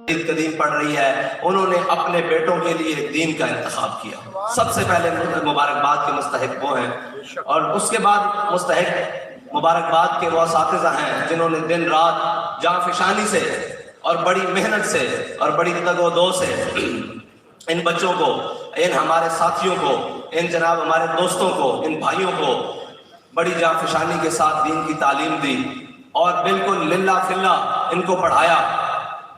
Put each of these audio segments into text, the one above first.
قدیم پڑھ رہی ہے، انہوں نے اپنے بیٹوں کے لیے دین کا انتخاب کیا. سب سے پہلے مبارکباد کے مستحق وہ ہیں، اور اس کے بعد مستحق مبارکباد کے وہ اساتذہ ہیں جنہوں نے دن رات جاں فشانی سے اور بڑی محنت سے اور بڑی تگ و دو سے ان بچوں کو، ان ہمارے ساتھیوں کو، ان جناب ہمارے دوستوں کو، ان بھائیوں کو بڑی جاں فشانی کے ساتھ دین کی تعلیم دی اور بالکل للہ فلہ ان کو پڑھایا.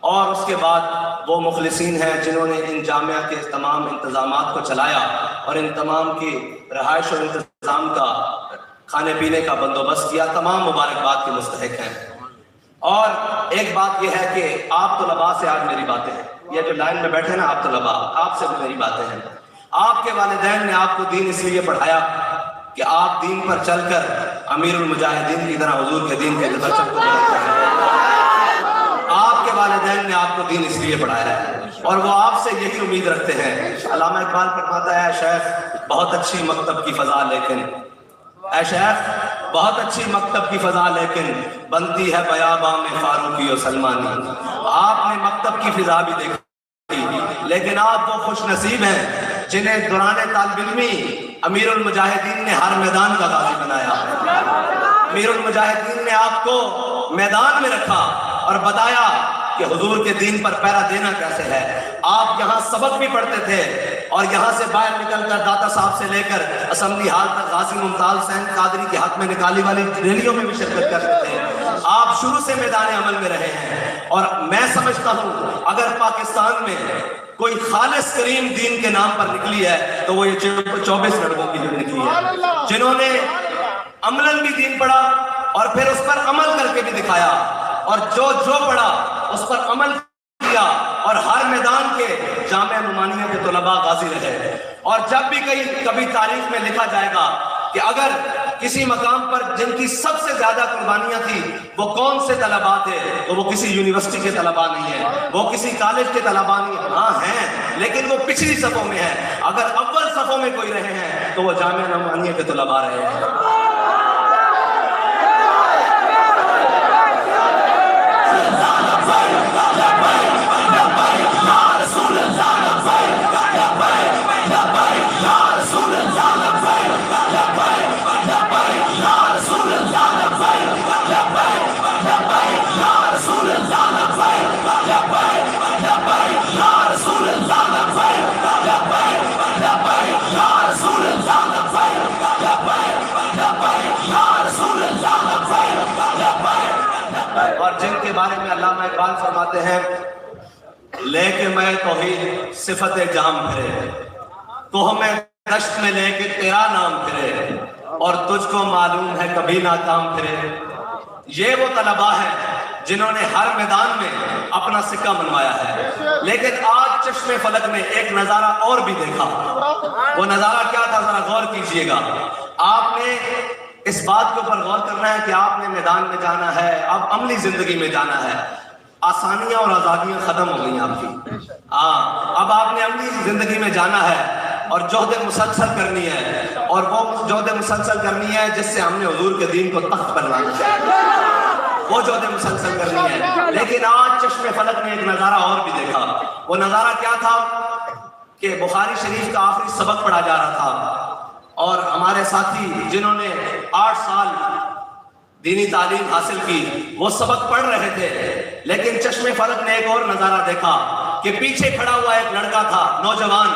اور اس کے بعد وہ مخلصین ہیں جنہوں نے ان جامعہ کے تمام انتظامات کو چلایا اور ان تمام کی رہائش اور انتظام کا، کھانے پینے کا بندوبست کیا. تمام مبارکباد کے مستحق ہیں. اور ایک بات یہ ہے کہ آپ طلباء سے آج میری باتیں ہیں، یہ جو لائن میں بیٹھے نا آپ طلباء، آپ سے میری باتیں ہیں. آپ کے والدین نے آپ کو دین اس لیے پڑھایا کہ آپ دین پر چل کر امیر المجاہدین کی طرح حضور کے دین کے لچک کو آپ کے والدین نے آپ کو دین اس لیے پڑھایا ہے اور وہ آپ سے یہی امید رکھتے ہیں. علامہ اقبال فرماتا ہے، شیخ بہت اچھی مکتب کی فضا لیکن، اے شیخ بہت اچھی مکتب کی فضا لیکن بنتی ہے بیاباں میں فاروقی و سلمانی. آپ نے مکتب کی فضا بھی دیکھی لیکن آپ وہ خوش نصیب ہیں جنہیں دوران طالب علمی امیر المجاہدین نے ہر میدان کا غازی بنایا. امیر المجاہدین نے آپ کو میدان میں رکھا اور بتایا کہ حضور کے دین پر پہرا دینا کیسے ہے. آپ یہاں سبق بھی پڑھتے تھے اور یہاں سے باہر نکل کر داتا صاحب سے لے کر اسمبلی ہال تک غازی ممتاز حسین قادری کے حق میں نکالی والی ریلیوں میں بھی شرکت کرتے تھے. آپ شروع سے میدان عمل میں رہے ہیں اور میں سمجھتا ہوں اگر پاکستان میں کوئی خالص کریم دین کے نام پر نکلی ہے تو وہ یہ 24 لڑکوں کی جو نکلی ہے جنہوں نے عملاً بھی دین پڑھا اور پھر اس پر عمل کر کے بھی دکھایا اور جو پڑھا اس پر عمل کیا اور ہر میدان کے جامعہ نعمانیہ کے طلباء غازی رہے. اور جب بھی کبھی تاریخ میں لکھا جائے گا کہ اگر کسی مقام پر جن کی سب سے زیادہ قربانیاں تھیں وہ کون سے طلباء تھے تو وہ کسی یونیورسٹی کے طلباء نہیں ہیں، وہ کسی کالج کے طلباء نہیں ہیں. ہاں ہیں لیکن وہ پچھلی صفوں میں ہیں. اگر اول صفوں میں کوئی رہے ہیں تو وہ جامعہ نعمانیہ کے طلباء رہے ہیں. اور جن کے بارے میں علامہ اقبال فرماتے ہیں، لے کے میں توحید صفت جام پھرے، تو ہمیں دشت میں لے کے تیرا نام پھرے اور تجھ کو معلوم ہے کبھی ناکام پھرے. یہ وہ طلباء ہیں جنہوں نے ہر میدان میں اپنا سکہ منوایا ہے. لیکن آج چشم فلک میں ایک نظارہ اور بھی دیکھا. وہ نظارہ کیا تھا ذرا غور کیجئے گا. آپ نے اس بات کے اوپر غور کرنا ہے کہ آپ نے میدان میں جانا ہے، اب عملی زندگی میں جانا ہے. آسانیاں اور آزادیاں ختم ہو گئی آپ کی. اب آپ نے عملی زندگی میں جانا ہے اور جہد مسلسل کرنی ہے، اور وہ جہد مسلسل کرنی ہے جس سے ہم نے حضور کے دین کو تخت پر لانا ہے. وہ جہد مسلسل کرنی ہے. لیکن آج چشم فلک نے ایک نظارہ اور بھی دیکھا. وہ نظارہ کیا تھا کہ بخاری شریف کا آخری سبق پڑھا جا رہا تھا اور ہمارے ساتھی جنہوں نے 8 سال دینی تعلیم حاصل کی وہ سبق پڑھ رہے تھے. لیکن چشم فلک نے ایک اور نظارہ دیکھا کہ پیچھے کھڑا ہوا ایک لڑکا تھا، نوجوان،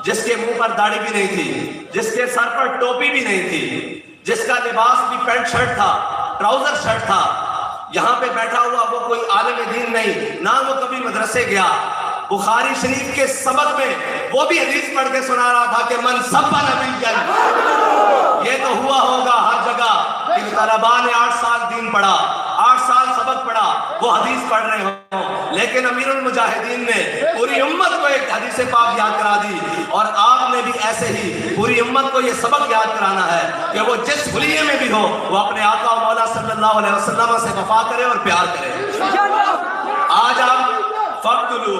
جس کے منہ پر داڑھی بھی نہیں تھی، جس کے سر پر ٹوپی بھی نہیں تھی، جس کا لباس بھی پینٹ شرٹ تھا، ٹراؤزر شرٹ تھا. یہاں پہ بیٹھا ہوا وہ کوئی عالم دین نہیں، نہ وہ کبھی مدرسے گیا. بخاری شریف کے سبق میں وہ بھی حدیث پڑھ کے سنا رہا تھا کہ من سب نبی. یہ تو ہوا ہوگا ہر جگہ کہ طلباء نے 8 سال دین پڑھا، 8 سال سبق پڑھا، وہ حدیث پڑھ رہے ہوں. لیکن امیر المجاہدین نے پوری امت کو ایک حدیث پاک یاد کرا دی اور آپ نے بھی ایسے ہی پوری امت کو یہ سبق یاد کرانا ہے کہ وہ جس حلیے میں بھی ہو وہ اپنے آقا و مولا صلی اللہ علیہ وسلم سے وفا کرے اور پیار کرے. آج آپ فقتلو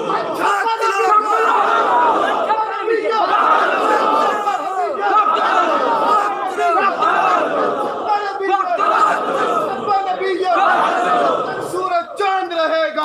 سورج چاند رہے گا.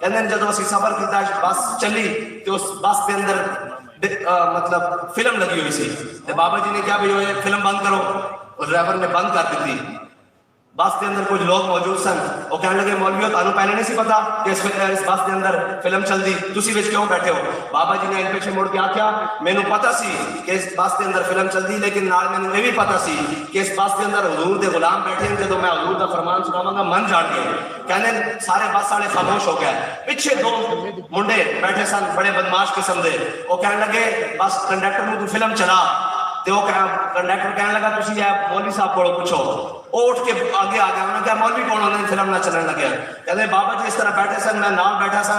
ਕਹਿੰਦੇ ਨੇ ਜਦੋਂ ਅਸੀਂ ਸਫ਼ਰ ਕੀਤਾ ਬੱਸ ਚੱਲੀ ਤੇ ਉਸ ਬੱਸ ਦੇ ਅੰਦਰ ਮਤਲਬ ਫਿਲਮ ਲੱਗੀ ਹੋਈ ਸੀ ਤੇ ਬਾਬਾ ਜੀ ਨੇ ਕਿਹਾ ਵੀ ਇਹ ਫਿਲਮ ਬੰਦ ਕਰੋ, ਉਹ ਡਰਾਈਵਰ ਨੇ ਬੰਦ ਕਰ ਦਿੱਤੀ। ਬੱਸ ਦੇ ਅੰਦਰ ਕੁਝ ਲੋਕ ਮੌਜੂਦ ਸਨ, ਉਹ ਕਹਿਣ ਲੱਗੇ ਮੌਲਵੀਓ ਤੁਹਾਨੂੰ ਪਹਿਲੇ ਨਹੀਂ ਸੀ ਪਤਾ ਕਿ ਇਸ ਬੱਸ ਦੇ ਅੰਦਰ ਫਿਲਮ ਚੱਲਦੀ, ਤੁਸੀਂ ਵਿੱਚ ਕਿਉਂ ਬੈਠੇ ਹੋ? ਬਾਬਾ ਜੀ ਨੇ ਪਿੱਛੇ ਮੁੜ ਕੇ ਆਖਿਆ ਮੈਨੂੰ ਪਤਾ ਸੀ ਕਿ ਇਸ ਬੱਸ ਦੇ ਅੰਦਰ ਫਿਲਮ ਚੱਲਦੀ, ਲੇਕਿਨ ਨਾਲ ਮੈਨੂੰ ਇਹ ਵੀ ਪਤਾ ਸੀ ਕਿ ਇਸ ਬੱਸ ਦੇ ਅੰਦਰ ਹਜ਼ੂਰ ਦੇ ਗੁਲਾਮ ਬੈਠੇ ਨੇ, ਜਦੋਂ ਮੈਂ ਹਜ਼ੂਰ ਦਾ ਫਰਮਾਨ ਸੁਣਾਵਾਂਗਾ ਮੰਨ ਜਾਣਗੇ। ਕਹਿੰਦੇ ਸਾਰੇ ਬੱਸ ਵਾਲੇ ਖਾਮੋਸ਼ ਹੋ ਗਏ, ਪਿੱਛੇ ਦੋ ਮੁੰਡੇ ਬੈਠੇ ਸਨ ਬੜੇ ਬਦਮਾਸ਼ ਕਿਸਮ ਦੇ, ਉਹ ਕਹਿਣ ਲੱਗੇ ਬਸ ਕੰਡਕਟਰ ਨੂੰ ਤੂੰ ਫਿਲਮ ਚਲਾ, ਤੇ ਉਹ ਕੰਡਕਟਰ ਕਹਿਣ ਲੱਗਾ ਤੁਸੀਂ ਇਹ ਮੌਲਵੀ ਸਾਹਿਬ ਕੋਲੋਂ ਪੁੱਛੋ। ਉਹ ਉੱਠ ਕੇ ਅੱਗੇ ਆ ਗਿਆ, ਉਹਨੇ ਕਿਹਾ ਮੌਲਵੀ ਕੌਣ? ਉਹਨਾਂ ਦੀ ਫਿਲਮ ਨਾ ਚੱਲਣ ਲੱਗਿਆ। ਕਹਿੰਦੇ ਬਾਬਾ ਜੀ ਇਸ ਤਰ੍ਹਾਂ ਬੈਠੇ ਸਨ, ਮੈਂ ਨਾਲ ਬੈਠਾ ਸਾਂ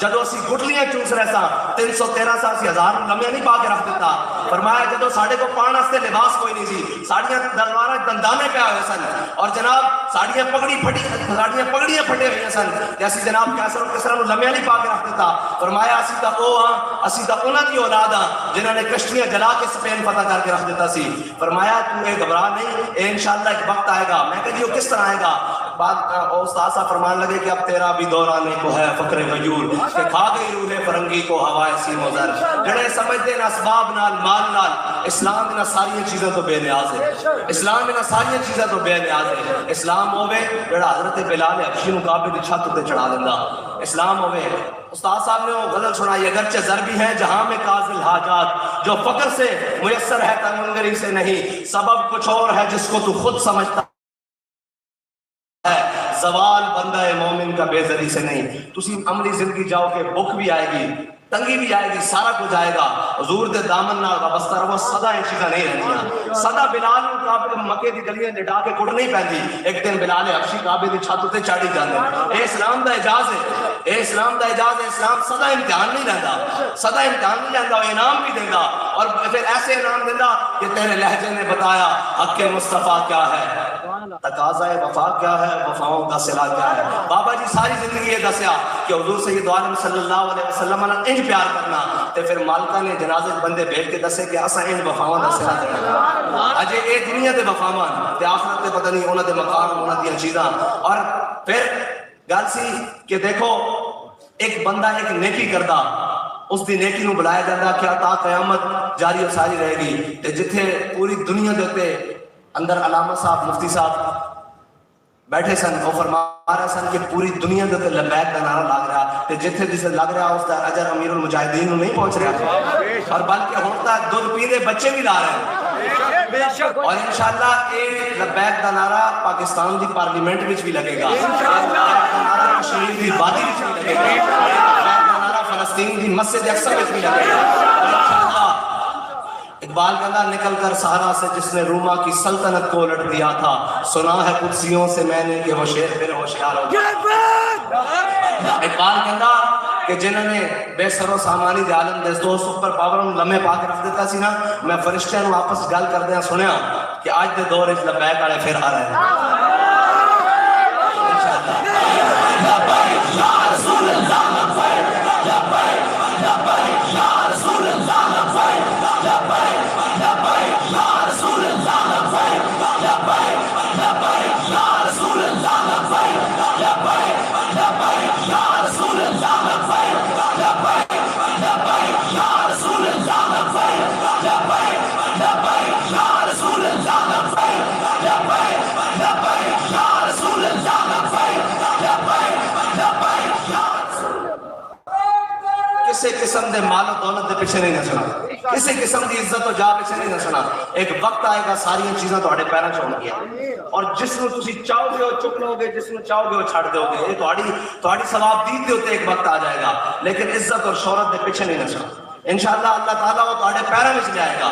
جدو اسی گٹلیاں چوس رہے سا 313 سال سی 1000 لمحے نہیں پا کے رکھ دیتا. فرمایا جدو ساڑھے کو پان واسطے لباس کوئی نہیں سی, ساڑیاں دلوارا دندانے پہ آئے سن, اور جناب ساڑیاں پگڑیاں پھٹے ہوئے سن, جیسی جناب کیسر و کسرا نو لمحے نہیں پا کے رکھ دیتا. فرمایا اسی تا او ہاں, اسی تا انہاں دی اولاد ہاں جنہاں نے کشتیاں جلا کے سپین فتح کر کے رکھ دیتا سی. فرمایا تو اے گھبرا نہیں, اے انشاءاللہ ایک وقت آئے گا. میں کہا جی وہ کس طرح آئے گا؟ بعد استاد صاحب فرمان لگے کہ اب تیرا بھی دور آنے کو ہے فقر غیور, کہ کھا گئی روح فرنگی کو ہوائے سیم و زر. جڑے سمجھتے ہیں اسباب نال مال نال, اسلام انہاں ساری چیزیں تو بے نیاز ہے, اسلام انہاں ساری چیزیں تو بے نیاز ہے. اسلام ہوے جڑا حضرت بلال حبشی نو کعبے دی چھت تے چڑھا دیندا, اسلام ہوے. استاد صاحب نے وہ غزل سنائی, اگرچہ زر بھی ہے جہاں میں قاضل حاجات, جو فقر سے میسر ہے تنگری سے نہیں, سبب کچھ اور ہے جس کو تو خود سمجھتا ہے, زوال بندہ مومن کا بے زری سے نہیں. تسی عملی زندگی جاؤ کہ بھوک بھی آئے گی, تنگی بھی آئے گی, سارا کچھ آئے گا, حضور دے دامن نال وابستہ رہو, سدا یہ چیزاں نہیں رہتیاں. سدا بلال نو کعبے مکے دی گلیاں لٹا کے کٹ نہیں پیندی, ایک دن بلال حبشی کعبے دی چھت تے چڑھی جاندے. اے اسلام دا اعجاز ہے, اے اسلام دا اعجاز ہے. اسلام سدا امتحان نہیں لیندا, سدا امتحان نہیں لیندا, وہ انعام بھی دیندا, اور پھر ایسے انعام دیندا کہ تیرے لہجے نے بتایا حق مصطفیٰ کیا ہے, تقاضا وفا کیا ہے, وفاؤں کا صلہ کیا ہے. بابا جی ساری زندگی یہ دسیا کہ حضور سید عالم صلی اللہ علیہ وسلم نے انج پیار کرنا, تے پھر مالکہ نے جنازے بندے بھیج کے دسے کہ اسا انج وفاواں دا صلہ کرنا. اجے اے دنیا دے وفاواں تے آخرت تے پتہ نہیں انہاں دے مقام انہاں دی چیزاں. اور پھر گل سی کہ دیکھو ایک بندہ ایک نیکی کردا, اس دی نیکی نو بلایا جاتا کہ تا قیامت جاری و ساری رہے گی. تے جتھے پوری دنیا دے تے اندر علامہ صاحب مفتی صاحب بیٹھے سن, وہ فرما رہے سن کہ پوری دنیا دے لبیک کا نعرہ لگ رہا, تے جتھے جسے لگ رہا اس دا اجر امیر المجاہدین نو نہیں پہنچ رہا, اور بلکہ ہوتا دودھ پینے بچے بھی لا رہے ہیں. اور انشاءاللہ ایک لبیک کا نعرہ پاکستان دی پارلیمنٹ وچ بھی لگے گا, نعرہ کشمیر دی وادی وچ بھی لگے گا, لبیک کا نعرہ فلسطین دی مسجد اقصی وچ بھی لگے گا. اقبال کہتا نکل کر سہارا سے جس نے روما کی سلطنت کو الٹ دیا تھا, سنا ہے قدسیوں سے میں نے کہ وہ شیر پھر ہوشیار ہو گیا. اقبال کہتا کہ جنہوں نے بے سر و سامانی دے عالم دے دو سپر پاور لمحے پا کے رکھ دیتا سی نا, میں فرشتیاں نو آپس گل کر دیا سنیا کہ آج دے دور اس لبیک والے پھر آ رہے ہیں. کسی قسم دے مال و دولت دے پیچھے نہیں نسنا, کسی قسم دی عزت و جا پیچھے نہیں نسنا. ایک وقت آئے گا ساری چیزاں تہاڈے پیراں چ ہون گیاں, اور جس نو تسی چاہو گے وہ چک لو گے, جس نو چاہو گے وہ چھڑ دو گے. یہ تہاڈی ثواب دید دے اوتے ایک وقت آ جائے گا, لیکن عزت اور شہرت دے پیچھے نہیں نسنا. انشاءاللہ اللہ تعالیٰ وہ تہاڈے پیراں وچ لے آئے گا.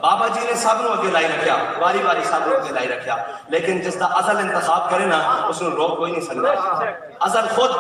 بابا جی نے سب نو اگے لائی رکھیا, واری واری سب نو اگے لائی رکھیا, لیکن جس دا ازل انتخاب کرے نا اس نو روک کوئی نہیں سکتا. ازل خود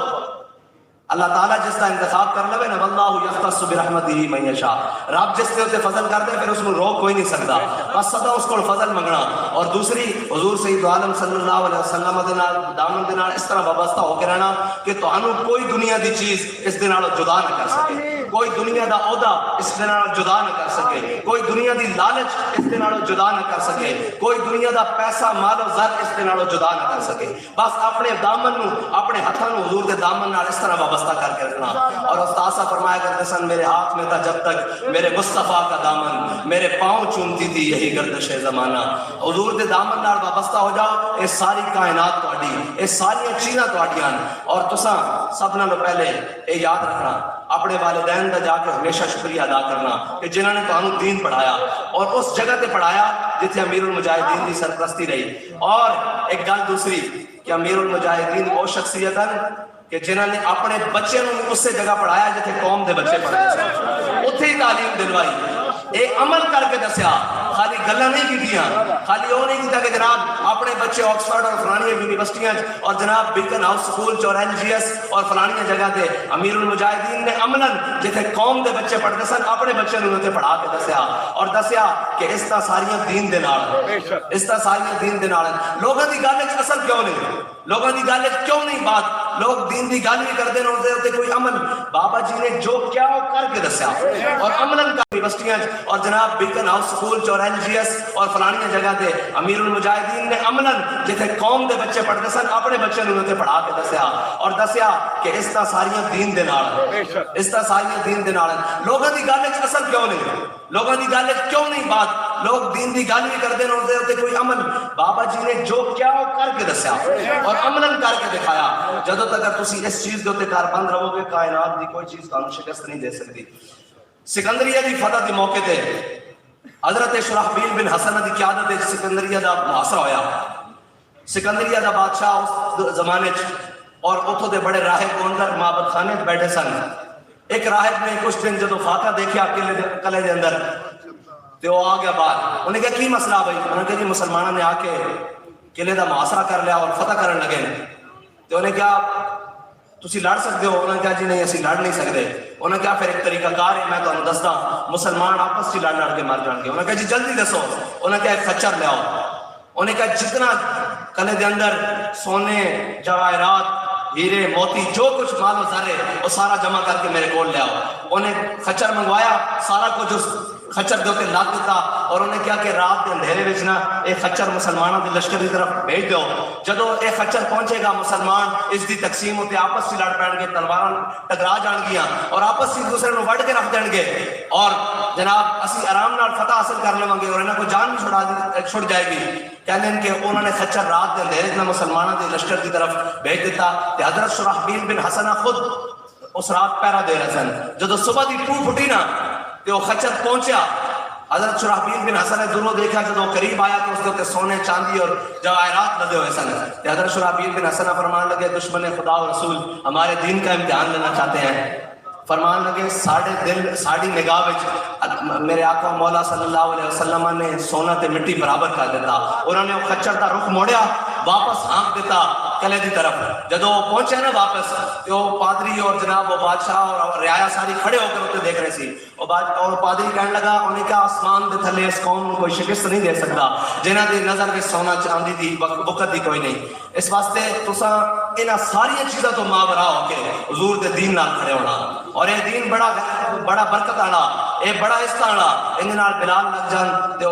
اللہ تعالیٰ جس کا انتخاب کر لے نا, واللہ یختص برحمتہ من یشاء, رب جس سے فضل کر دے پھر اس کو روک کوئی نہیں سکتا. بس سدا اس کو فضل منگنا. اور دوسری حضور سید عالم صلی اللہ علیہ وسلم دے نال دامن دے نال اس طرح وابستہ ہو کے رہنا کہ تہانوں کوئی دنیا دی چیز اس دے نال جدا نہ کر سکے, کوئی دنیا دا عہدہ اس دے نال جدا نہ کر سکے, کوئی دنیا دی لالچ اس دے نال جدا نہ کر سکے, کوئی دنیا دا پیسہ مال و زر اس دے نال جدا نہ کر سکے. بس اپنے دامن نو اپنے ہتھاں نو حضور دے دامن نال اس طرح کر کے رکھنا. اور استاد صاحب فرمایا کرتے سن میرے ہاتھ میں تھا جب تک میرے مصطفیٰ کا دامن, میرے پاؤں چومتی تھی یہی گردش زمانہ. حضور دے دامن نال وابستہ ہو جاؤ, اے ساری کائنات تہاڈی, اے ساری چیزاں تہاڈیاں. اور تساں سب نالوں پہلے اے یاد رکھنا اپنے والدین دا جا کے ہمیشہ شکریہ ادا کرنا کہ جنہوں نے تہانوں دین پڑھایا, اور اس جگہ تے پڑھایا جتھے امیر المجاہدین دی سرپرستی رہی. اور ایک گل دوسری کہ امیر المجاہدین وہ شخصیت ہیں کہ جنہوں نے اپنے بچے نو اس سے جگہ پڑھایا جتھے قوم دے بچے پڑھتے ہیں, اتھے ہی تعلیم دلوائی, ایک عمل کر کے دسیا. خالی گلا نہیں کی خالی وہ نہیں کیتا کہ جناب اپنے بچے آکسفورڈ اور فلانی یونیورسٹیاں اور جناب بیکن ہاؤس سکول اور ایل جی ایس اور فلانی جگہ تے امیر المجاہدین نے عملاً جتھے قوم دے بچے پڑھتے سن اپنے بچے نوں تے پڑھا کے دسیا اور دسیا کہ اس طرح ساریاں دین دے نال اس طرح ساریاں دین دے نال لوگاں دی گل وچ اصل کیوں نہیں لوگاں دی گل وچ کیوں نہیں بات لوگ دین دی گل بھی کردے نے تے کوئی عمل بابا جی نے جو کیا وہ کر کے دسیا اور عملاً یونیورسٹیاں اور جناب بیکن ہاؤس سکول اور ایل جی ایس اور فلانی جگہ تے امیر المجاہدین نے عملاً جتھے قوم دے بچے پڑھتے سن اپنے بچے نوں تے پڑھا کے دسیا اور دسیا کہ اس طرح ساریاں دین دے نال اس طرح ساریاں دین دے نال لوگاں دی گل وچ اصل کیوں نہیں لوگاں دی گل وچ کیوں نہیں بات لوگ دین دی گل بھی کردے نے تے کوئی عمل بابا جی نے جو کیا وہ کر کے دسیا اور عملاً کر کے دکھایا جدوں تک تسی اس چیز دے اوتے کاربند رہو گے کائنات دی کوئی چیز تانوں شکست نہیں دے سکتی سکندریہ دی فتح دے موقع تے حضرت شرحبیل بن حسن دی قیادت وچ سکندریہ دا محاصرہ ہویا سکندریہ دا بادشاہ اس زمانے چ اور اتھوں دے بڑے راہب اندر معبد خانے بیٹھے سن ایک راہب نے کچھ دن جدوں فاقہ دیکھیا قلعے دے اندر تے وہ آ گیا باہر انہیں کہا کی مسئلہ بھائی انہوں نے کہا جی مسلمانوں نے آ کے قلعے دا محاصرہ کر لیا اور فتح کرنے لگے تے انہیں کہا تسی لڑ سکتے ہو انہوں نے کہا جی نہیں اسی لڑ نہیں سکتے انہوں نے کہا پھر ایک طریقہ کار ہے میں تمہیں دسدا مسلمان آپس چ لڑ کے مر جان گے انہوں نے کہا جی جلدی دسو انہوں نے کہا ایک خچر لے آؤ انہوں نے کہا جتنا قلعے دے اندر سونے جواہرات ہیرے موتی جو کچھ مال و زر ہے وہ سارا جمع کر کے میرے کول لے آؤ انہیں خچر منگوایا سارا کچھ اس خچر دے اوتے لاد دیتا اور انہیں کیا کہ رات کے اندھیرے وچ نا ایک خچر مسلمانوں کے لشکر کی طرف بھیج دو جدو ایک خچر پہنچے گا مسلمان اس دی تقسیم ہوتے آپس سے لڑ پڑیں گے تلواراں ٹکرا جان گیا اور آپس سے دوسرے نو وڈ کے رکھ دیں گے اور جناب اسی آرام نال فتح حاصل کر لواں گے اور انہاں کو جان بھی چھڑ جائے گی کہنے کہ انہوں نے خچر رات کے اندھیرے میں مسلمانوں کے لشکر کی طرف بھیج دیتا کہ حضرت شرحبیل بن حسنہ خود اس رات پہرا دے رہے سن جدو صبح دی ٹو پھٹی نا تے وہ خچر پہنچیا حضرت شرحبیل بن حسن نے دوروں دیکھا جب وہ قریب آیا تو اس کے اوپر سونے چاندی اور جواہرات لدے ہوئے سن حضرت شرحبیل بن حسن فرمان لگے دشمن خدا و رسول ہمارے دین کا امتحان لینا چاہتے ہیں فرمان لگے ساڑھے دل ساڑھی نگاہ وچ میرے آقا مولا صلی اللہ علیہ وسلم نے سونا تے مٹی برابر کر دیتا انہوں نے وہ خچر دا رخ موڑیا واپس ہانک دیتا قلعے دی طرف جدو وہ پہنچے نا واپس تو وہ پادری اور جناب وہ بادشاہ اور رعایا ساری کھڑے ہو کر اسے دیکھ رہے سی اور پادری کہنے لگا انہیں کہا آسمان دے تھلے اس قوم کوئی شکست نہیں دے سکتا جنہ دی نظر میں سونا چاندی دی وقت دی کوئی نہیں اس واسطے تساں انہاں ساری چیزاں تو ماورا ہو کے حضور دے دین نال کھڑے ہونا اور یہ دین بڑا برکت آنا یہ بڑا عزت آنا ان نال بلال لگ جان تے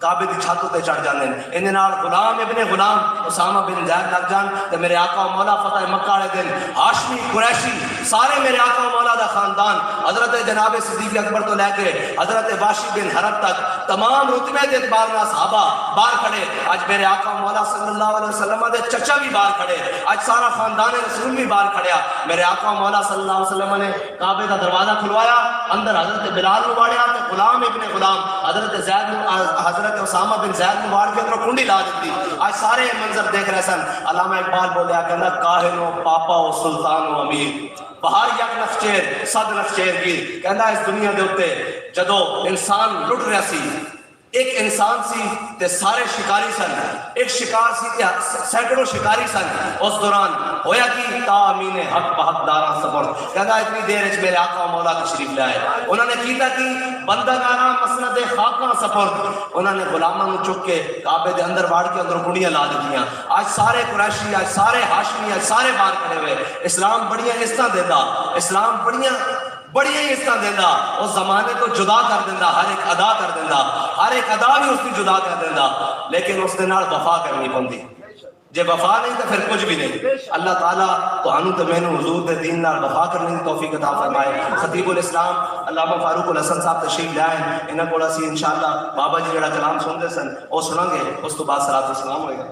کعبے دی چھت تے چڑھ جاندے ان نال غلام ابن غلام اسامہ بن زید لگ جان تے میرے آقا و مولا فتح مکہ والے دن ہاشمی قریشی سارے میرے آقا و مولا دا خاندان حضرت جناب صدیق اکبر تو لے کے حضرت واشی بن حرب تک تمام رتبے دے اعتبار نال صحابہ باہر کھڑے آج میرے آقا و مولا صلی اللہ علیہ وسلم دے چچا بھی باہر کھڑے آج سارا خاندان رسول بھی باہر کھڑیا میرے آقا و مولا صلی اللہ علیہ وسلم نے کعبے کا دروازہ کھلوایا اندر حضرت بلال نو واڑیا تے غلام ابن غلام حضرت زید حضرت اسامہ بن زید نو واڑ کے اندر کنڈی لا دیتی آج سارے منظر دیکھ رہے سن علامہ اقبال بولیا کہندا کاہن و پاپا و سلطان و امیر بہار یک نخچیر صد نخچیر گیر کہندا اس دنیا دے اوتے جدو انسان لٹ رہا سی ایک انسان سی تے سارے شکاری سن ایک شکار سی تے سینکڑوں شکاری سن اس دوران ہویا کی تا امین حق بحق دارا صبر کہندا اتنی دیر وچ میرے آقا و مولا تشریف لائے انہوں نے کیتا کی بندگاراں مسند خاکاں سپرد انہوں نے غلاماں نو چک کے کعبے دے اندر واڑ کے اندر کنڈیاں لا دتیاں آج سارے قریشی آج سارے ہاشمی آج سارے باہر کھڑے ہوئے اسلام بڑیاں عزتاں دیندا اسلام بڑی عزت دینا اس زمانے کو جدا کر دینا ہر ایک ادا کر دینا ہر ایک ادا بھی اس کی جدا کر دینا لیکن اس دے نال وفا کرنی پوندی جے وفا نہیں تو پھر کچھ بھی نہیں اللہ تعالیٰ تو انو تو میں نے حضور دے دین نال وفا کرنے کی توفیق عطا فرمائے خطیب الاسلام علامہ فاروق الحسن صاحب تشریف لائے انہاں کول اسی انشاءاللہ بابا جی جڑا کلام سنتے سن وہ سنیں گے اس تو بعد صلاۃ و سلام ہوئے گا